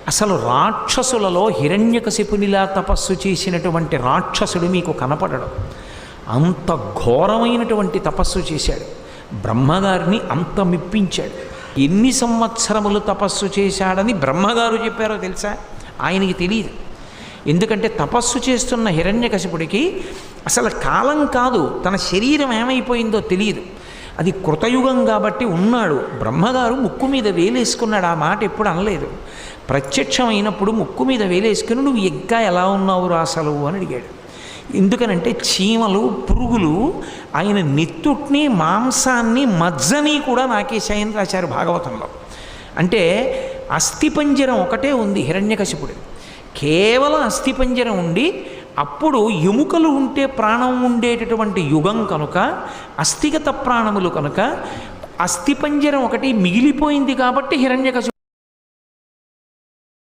అసలు రాక్షసులలో హిరణ్యకశిపునిలా తపస్సు చేసినటువంటి రాక్షసుడు మీకు కనపడడు. అంత ఘోరమైనటువంటి తపస్సు చేశాడు. బ్రహ్మగారిని అంత మెప్పించాడు. ఎన్ని సంవత్సరములు తపస్సు చేశాడని బ్రహ్మగారు చెప్పారో తెలుసా? ఆయనకి తెలియదు. ఎందుకంటే తపస్సు చేస్తున్న హిరణ్యకశిపుడికి అసలు కాలం కాదు, తన శరీరం ఏమైపోయిందో తెలియదు. అది కృతయుగం కాబట్టి ఉన్నాడు. బ్రహ్మగారు ముక్కు మీద వేలేసుకున్నాడు. ఆ మాట ఎప్పుడు అనలేదు. ప్రత్యక్షమైనప్పుడు ముక్కు మీద వేలేసుకుని నువ్వు ఇంకా ఎలా ఉన్నావురా అసలు అని అడిగాడు. ఎందుకనంటే చీమలు, పురుగులు ఆయన నెత్తుట్ని, మాంసాన్ని, మజ్జని కూడా నాకేశాయని రాశారు భాగవతంలో. అంటే అస్థిపంజరం ఒకటే ఉంది హిరణ్యకశిపుడు. కేవలం అస్థిపంజరం ఉండి అప్పుడు ఎముకలు ఉంటే ప్రాణం ఉండేటటువంటి యుగం కనుక, అస్థిగత ప్రాణములు కనుక అస్థిపంజరం ఒకటి మిగిలిపోయింది కాబట్టి హిరణ్యకశిపుడు